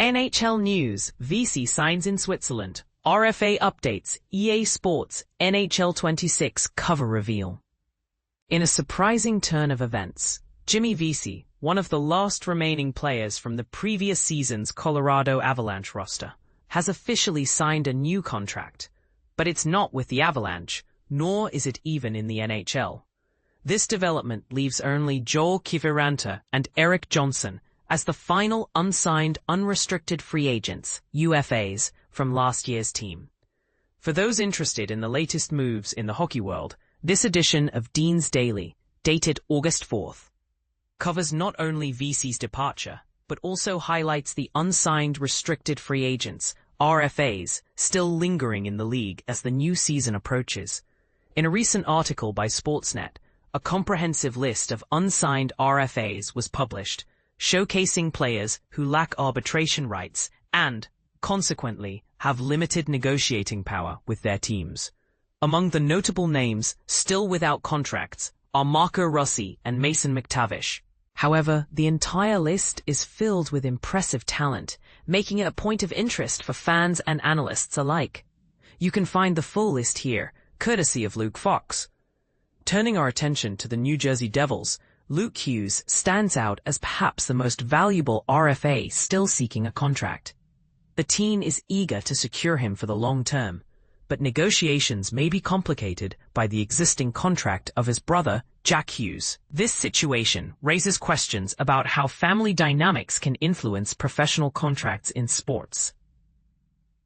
NHL news, Vesey signs in Switzerland. RFA updates, EA Sports, NHL 26 cover reveal. In a surprising turn of events, Jimmy Vesey, one of the last remaining players from the previous season's Colorado Avalanche roster, has officially signed a new contract. But it's not with the Avalanche, nor is it even in the NHL. This development leaves only Joel Kiviranta and Eric Johnson as the final unsigned unrestricted free agents, UFAs, from last year's team. For those interested in the latest moves in the hockey world, this edition of Deen's Daily, dated August 4th, covers not only Vesey's departure, but also highlights the unsigned restricted free agents, RFAs, still lingering in the league as the new season approaches. In a recent article by Sportsnet, a comprehensive list of unsigned RFAs was published, showcasing players who lack arbitration rights and, consequently, have limited negotiating power with their teams. Among the notable names still without contracts are Marco Rossi and Mason McTavish. However, the entire list is filled with impressive talent, making it a point of interest for fans and analysts alike. You can find the full list here, courtesy of Luke Fox. Turning our attention to the New Jersey Devils, Luke Hughes stands out as perhaps the most valuable RFA still seeking a contract. The team is eager to secure him for the long term, but negotiations may be complicated by the existing contract of his brother, Jack Hughes. This situation raises questions about how family dynamics can influence professional contracts in sports.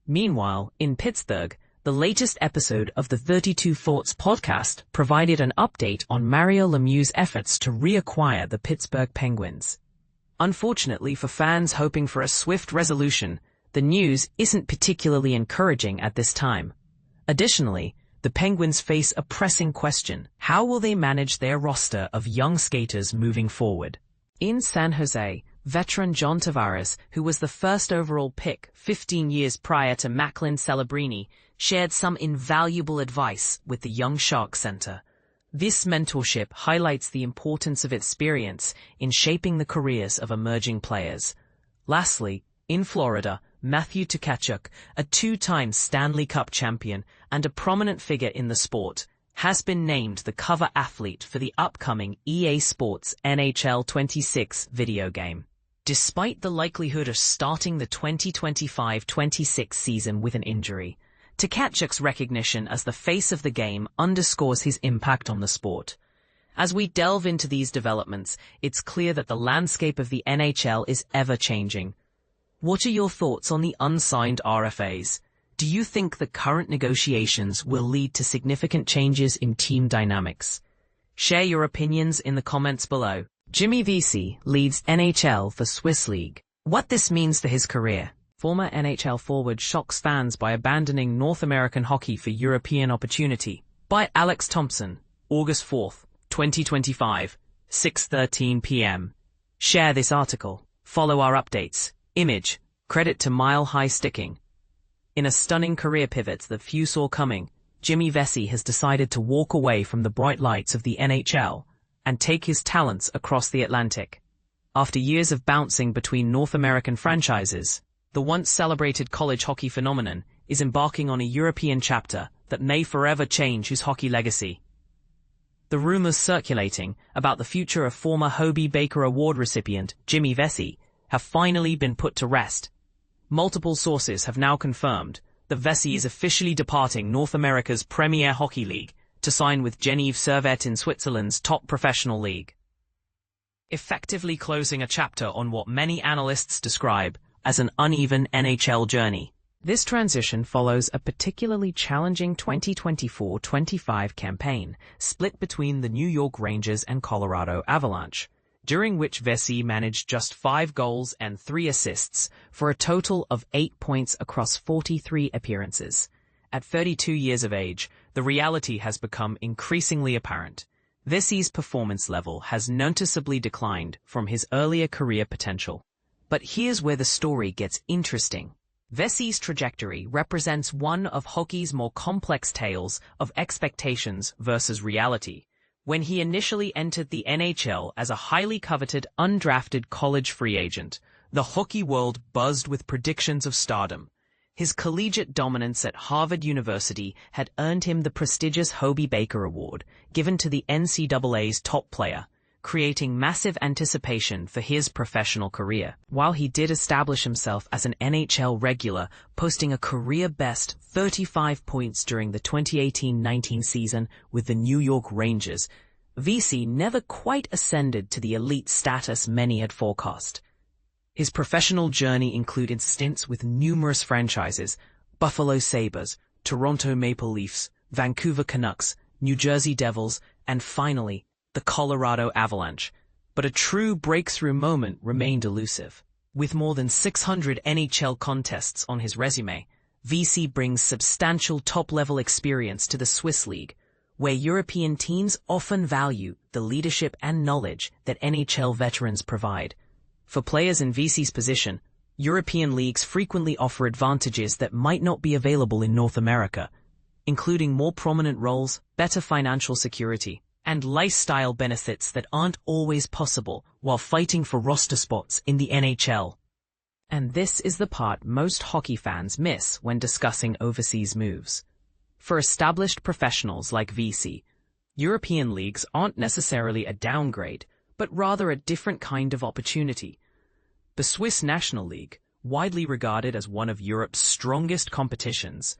Meanwhile, in Pittsburgh, the latest episode of the 32 Thoughts podcast provided an update on Mario Lemieux's efforts to reacquire the Pittsburgh Penguins. Unfortunately for fans hoping for a swift resolution, the news isn't particularly encouraging at this time. Additionally, the Penguins face a pressing question: how will they manage their roster of young skaters moving forward? In San Jose, veteran John Tavares, who was the first overall pick 15 years prior to Macklin Celebrini, shared some invaluable advice with the Young Shark Center. This mentorship highlights the importance of experience in shaping the careers of emerging players. Lastly, in Florida, Matthew Tkachuk, a two-time Stanley Cup champion and a prominent figure in the sport, has been named the cover athlete for the upcoming EA Sports NHL 26 video game. Despite the likelihood of starting the 2025-26 season with an injury, Tkachuk's recognition as the face of the game underscores his impact on the sport. As we delve into these developments, it's clear that the landscape of the NHL is ever-changing. What are your thoughts on the unsigned RFAs? Do you think the current negotiations will lead to significant changes in team dynamics? Share your opinions in the comments below. Jimmy Vesey leads NHL for Swiss League. What this means for his career. Former NHL forward shocks fans by abandoning North American hockey for European opportunity. By Alex Thompson, August 4th, 2025, 6:13 p.m. Share this article. Follow our updates. Image, credit to Mile High Sticking. In a stunning career pivot that few saw coming, Jimmy Vesey has decided to walk away from the bright lights of the NHL and take his talents across the Atlantic. After years of bouncing between North American franchises, the once celebrated college hockey phenomenon is embarking on a European chapter that may forever change his hockey legacy. The rumors circulating about the future of former Hobey Baker Award recipient Jimmy Vesey have finally been put to rest. Multiple sources have now confirmed that Vesey is officially departing North America's Premier Hockey League to sign with Genève-Servette in Switzerland's top professional league, effectively closing a chapter on what many analysts describe as an uneven NHL journey. This transition follows a particularly challenging 2024-25 campaign split between the New York Rangers and Colorado Avalanche, during which Vesey managed just 5 goals and 3 assists for a total of 8 points across 43 appearances. At 32 years of age, the reality has become increasingly apparent. Vesey's performance level has noticeably declined from his earlier career potential. But here's where the story gets interesting. Vesey's trajectory represents one of hockey's more complex tales of expectations versus reality. When he initially entered the NHL as a highly coveted undrafted college free agent, The hockey world buzzed with predictions of stardom. His collegiate dominance at Harvard University had earned him the prestigious Hobey Baker Award, given to the NCAA's top player, creating massive anticipation for his professional career. While he did establish himself as an NHL regular, posting a career-best 35 points during the 2018-19 season with the New York Rangers, Vesey never quite ascended to the elite status many had forecast. His professional journey included stints with numerous franchises: Buffalo Sabres, Toronto Maple Leafs, Vancouver Canucks, New Jersey Devils, and finally, the Colorado Avalanche. But a true breakthrough moment remained elusive. With more than 600 NHL contests on his resume, Vesey brings substantial top-level experience to the Swiss League, where European teams often value the leadership and knowledge that NHL veterans provide. For players in Vesey's position, European leagues frequently offer advantages that might not be available in North America, including more prominent roles, better financial security, and lifestyle benefits that aren't always possible while fighting for roster spots in the NHL. And this is the part most hockey fans miss when discussing overseas moves. For established professionals like Vesey, European leagues aren't necessarily a downgrade, but rather a different kind of opportunity. The Swiss National League, widely regarded as one of Europe's strongest competitions,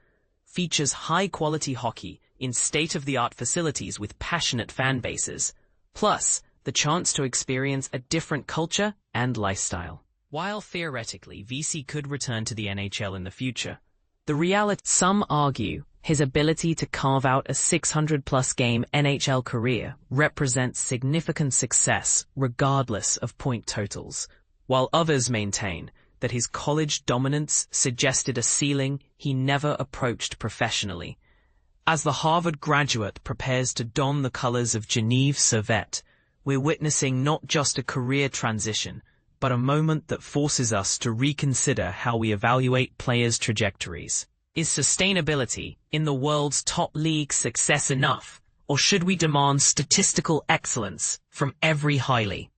features high-quality hockey in state-of-the-art facilities with passionate fan bases, plus the chance to experience a different culture and lifestyle. While theoretically Vesey could return to the NHL in the future, the reality, some argue, his ability to carve out a 600-plus game NHL career represents significant success regardless of point totals, while others maintain that his college dominance suggested a ceiling he never approached professionally. As the Harvard graduate prepares to don the colors of Geneve-Servette, we're witnessing not just a career transition, but a moment that forces us to reconsider how we evaluate players' trajectories. Is sustainability in the world's top league success enough, or should we demand statistical excellence from every highly?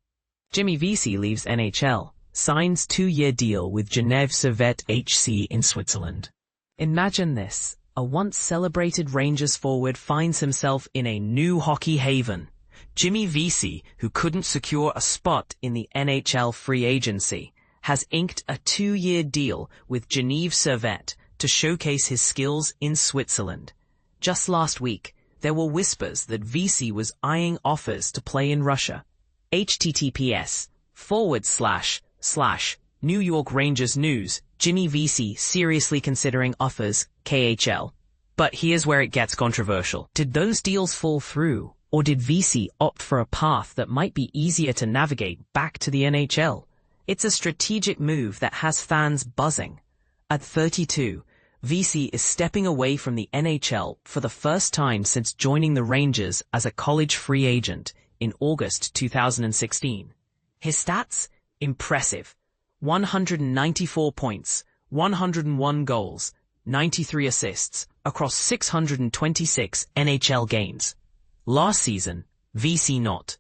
Jimmy Vesey leaves NHL, signs 2-year deal with Genève-Servette HC in Switzerland. Imagine this. A once-celebrated Rangers forward finds himself in a new hockey haven. Jimmy Vesey, who couldn't secure a spot in the NHL free agency, has inked a 2-year deal with Geneve-Servette to showcase his skills in Switzerland. Just last week, there were whispers that Vesey was eyeing offers to play in Russia. https:// New York Rangers News, Jimmy Vesey seriously considering offers, KHL. But here's where it gets controversial. Did those deals fall through, or did Vesey opt for a path that might be easier to navigate back to the NHL? It's a strategic move that has fans buzzing. At 32, Vesey is stepping away from the NHL for the first time since joining the Rangers as a college free agent in August 2016. His stats? Impressive. 194 points, 101 goals, 93 assists across 626 NHL games. Last season, Vesey not